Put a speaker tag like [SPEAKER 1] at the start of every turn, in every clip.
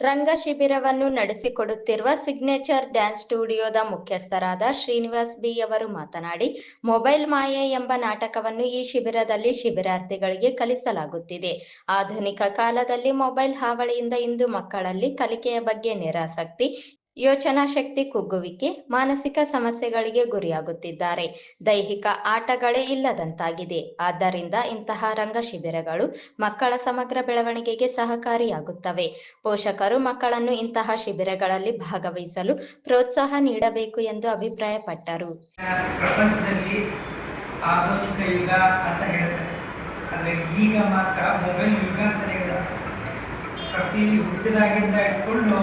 [SPEAKER 1] ರಂಗ ಶಿಬಿರವನ್ನು ನಡೆಸಿಕೊಡುತ್ತಿರುವ signature dance ಸ್ಟುಡಿಯೋದ ಮುಖ್ಯಸ್ಥರಾದ Srinivas B ಅವರು ಮಾತನಾಡಿ, ಮೊಬೈಲ್ ಮಾಯೆ ಎಂಬ ನಾಟಕವನ್ನು ಈ ಶಿಬಿರದಲ್ಲಿ ಶಿಬಿರಾರ್ಥಿಗಳಿಗೆ ಕಲಿಸಲಾಗುತ್ತಿದೆ. ಆಧುನಿಕ ಕಾಲದಲ್ಲಿ ಮೊಬೈಲ್ ಹಾವಳಿಯಿಂದ ಇಂದು ಮಕ್ಕಳಲ್ಲಿ ಕಲಿಕೆಯ ಬಗ್ಗೆ ನಿರಾಸಕ್ತಿ, ಯೋಚನಾ ಶಕ್ತಿ ಕುಗ್ಗುವಿಕೆ, ಮಾನಸಿಕ ಸಮಸ್ಯೆಗಳಿಗೆ ಗುರಿಯಾಗುತ್ತಿದ್ದಾರೆ. ದೈಹಿಕ ಆಟಗಳೇ ಇಲ್ಲದಂತಾಗಿದೆ. ಆದ್ದರಿಂದ ಇಂತಹ ರಂಗ ಶಿಬಿರಗಳು ಮಕ್ಕಳ ಸಮಗ್ರ ಬೆಳವಣಿಗೆಗೆ ಸಹಕಾರಿಯಾಗುತ್ತವೆ. ಪೋಷಕರು ಮಕ್ಕಳನ್ನು ಇಂತಹ ಶಿಬಿರಗಳಲ್ಲಿ ಭಾಗವಹಿಸಲು ಪ್ರೋತ್ಸಾಹ ನೀಡಬೇಕು ಎಂದು ಅಭಿಪ್ರಾಯಪಟ್ಟರು.
[SPEAKER 2] ಪ್ರಪಂಚದಲ್ಲಿ ಆಧುನಿಕ ಯುಗ ಅಂತ ಹೇಳ್ತಾರೆ, ಆದರೆ ಈಗ ಮಾತ್ರ ಮೊಬೈಲ್ ಯುಗ ಅಂತಲೇ ಹೇಳೋದು. ಪ್ರತಿ ಹುಟ್ಟಿದಾಗಿಂದ ಇಟ್ಕೊಂಡು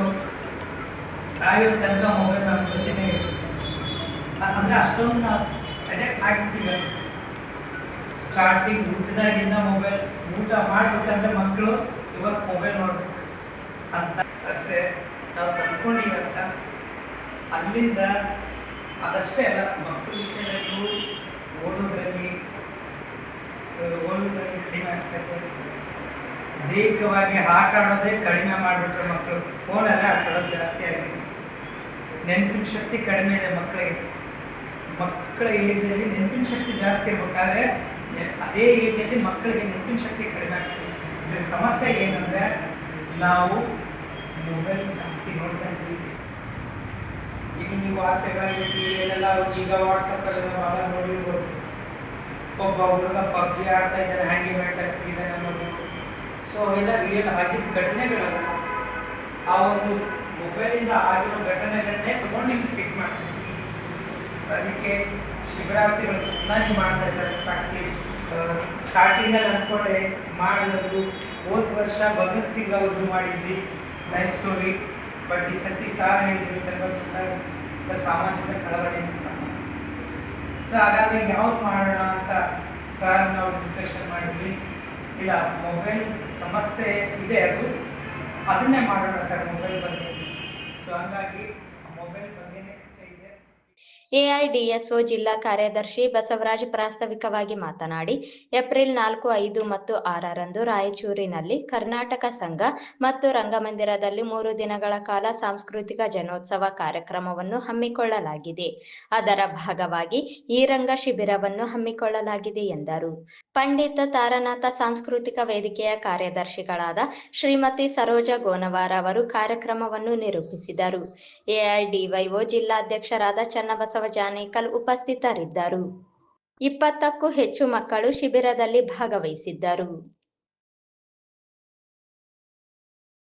[SPEAKER 2] ಸಾಯೋ ತನಕ ಮೊಬೈಲ್ ನಮ್ಮ ಜೊತೆನೇ ಇರುತ್ತೆ. ಅಂದರೆ ಅಷ್ಟೊಂದು ನಾವು ಅಡ್ಯಾಕ್ಟ್ ಆಗಿಬಿಟ್ಟಿದ್ದಾರೆ. ಸ್ಟಾರ್ಟಿಂಗ್ ಹುಟ್ಟಿದಾಗಿಂದ ಮೊಬೈಲ್, ಊಟ ಮಾಡಬೇಕಂದ್ರೆ ಮಕ್ಕಳು ಇವತ್ತು ಮೊಬೈಲ್ ನೋಡ್ಬೇಕು ಅಂತ ಅಷ್ಟೇ ನಾವು ತಂದ್ಕೊಂಡಿವಂತ. ಅಲ್ಲಿಂದ ಅದಷ್ಟೇ ಅಲ್ಲ, ಮಕ್ಕಳ ವಿಷಯದಲ್ಲೂ ಓದೋದ್ರಲ್ಲಿ ಕಡಿಮೆ ಆಗ್ತದೆ. ದೈಹಿಕವಾಗಿ ಆಟ ಆಡೋದೇ ಕಡಿಮೆ ಮಾಡಿಬಿಟ್ರೆ ಮಕ್ಕಳು ಫೋನಲ್ಲೇ ಆಟ ಆಡೋದು ಜಾಸ್ತಿ ಆಗಿದೆ. ನೆನಪಿನ ಶಕ್ತಿ ಕಡಿಮೆ ಇದೆ ಮಕ್ಕಳಿಗೆ. ಮಕ್ಕಳ ಏಜಲ್ಲಿ ನೆನಪಿನ ಶಕ್ತಿ ಜಾಸ್ತಿ ಇರಬೇಕಾದ್ರೆ ಅದೇ ಏಜಲ್ಲಿ ಮಕ್ಕಳಿಗೆ ನೆನಪಿನ ಶಕ್ತಿ ಕಡಿಮೆ ಆಗ್ತದೆ. ಇದ್ರ ಸಮಸ್ಯೆ ಏನಂದರೆ ನಾವು ಮೊಬೈಲ್ ಜಾಸ್ತಿ ನೋಡ್ತಾ ಇದ್ದೀವಿ. ಈಗ ನೀವು ವಾರ್ತೆಗಳಲ್ಲಿ ಟಿವಿಯಲ್ಲೆಲ್ಲ ಈಗ ವಾಟ್ಸಪ್ಪಲ್ಲೆಲ್ಲ ಭಾಳ ನೋಡಿರ್ಬೋದು. ಒಬ್ಬ ಹುಡುಗ ಪಬ್ಜಿ ಆಡ್ತಾ ಇದ್ದಾನೆ, ಹ್ಯಾಂಡಿ ಮ್ಯಾಟ್ ಆಗ್ತಿದ್ದಾನೆ ಅನ್ನೋದು. ಸೊ ಅವೆಲ್ಲ ರಿಯಲ್ ಆಗಿದ್ದ ಘಟನೆಗಳಲ್ಲ. ಆ ಒಂದು ಮೊಬೈಲಿಂದ ಆಗಿರೋ ಘಟನೆಗಳನ್ನೇ ತಗೊಂಡು ಹಿಂಗೆ ಸ್ಪೀಕ್ ಮಾಡ್ತೀವಿ. ಅದಕ್ಕೆ ಶಿಬಿರಾರ್ಥಿಗಳು ಚೆನ್ನಾಗಿ ಮಾಡ್ತಾ ಇದ್ದಾರೆ ಪ್ರಾಕ್ಟೀಸ್. ಸ್ಟಾರ್ಟಿಂಗಲ್ಲಿ ಅಂದ್ಕೊಂಡೆ ಮಾಡೋದು. ಹೋದ ವರ್ಷ ಭಗತ್ ಸಿಂಗ್ ಅವ್ರದ್ದು ಮಾಡಿದ್ವಿ ಲೈಫ್ ಸ್ಟೋರಿ. ಬಟ್ ಈ ಸತಿ ಸಾರ್ ಹೇಳಿದ್ರು, ಚಂದ್ರಬಸವ ಸರ್ ಸಾಮಾಜಿಕ ಕಳವಳಿ ಅಂತ. ಸೊ ಹಾಗಾದ್ರೆ ಯಾವ್ದು ಮಾಡೋಣ ಅಂತ ಸರ್ ನಾವು ಡಿಸ್ಕಷನ್ ಮಾಡಿದ್ವಿ. ಇಲ್ಲ, ಮೊಬೈಲ್ ಸಮಸ್ಯೆ ಇದೆ, ಅದನ್ನೇ ಮಾಡೋಣ ಸರ್ ಮೊಬೈಲ್ ಬಗ್ಗೆ. ಸೊ ಹಂಗಾಗಿ ಮೊಬೈಲ್ ಬಗ್ಗೆನೇ ಇದೆ.
[SPEAKER 1] ಎಐಡಿಎಸ್ಒ ಜಿಲ್ಲಾ ಕಾರ್ಯದರ್ಶಿ ಬಸವರಾಜ್ ಪ್ರಾಸ್ತಾವಿಕವಾಗಿ ಮಾತನಾಡಿ, ಏಪ್ರಿಲ್ 4, 5 ಮತ್ತು 6ರಂದು ರಾಯಚೂರಿನಲ್ಲಿ ಕರ್ನಾಟಕ ಸಂಘ ಮತ್ತು ರಂಗಮಂದಿರದಲ್ಲಿ 3 ದಿನಗಳ ಕಾಲ ಸಾಂಸ್ಕೃತಿಕ ಜನೋತ್ಸವ ಕಾರ್ಯಕ್ರಮವನ್ನು ಹಮ್ಮಿಕೊಳ್ಳಲಾಗಿದೆ. ಅದರ ಭಾಗವಾಗಿ ಈ ರಂಗ ಶಿಬಿರವನ್ನು ಹಮ್ಮಿಕೊಳ್ಳಲಾಗಿದೆ ಎಂದರು. ಪಂಡಿತ ತಾರನಾಥ ಸಾಂಸ್ಕೃತಿಕ ವೇದಿಕೆಯ ಕಾರ್ಯದರ್ಶಿಗಳಾದ ಶ್ರೀಮತಿ ಸರೋಜಾ ಗೋನವಾರ ಅವರು ಕಾರ್ಯಕ್ರಮವನ್ನು ನಿರೂಪಿಸಿದರು. ಎಐಡಿವೈಒ ಜಿಲ್ಲಾಧ್ಯಕ್ಷರಾದ ಚನ್ನಬಸವ ಜಾನೇಕಲ್ ಉಪಸ್ಥಿತರಿದ್ದರು. 20ಕ್ಕೂ ಹೆಚ್ಚು ಮಕ್ಕಳು ಶಿಬಿರದಲ್ಲಿ ಭಾಗವಹಿಸಿದ್ದರು.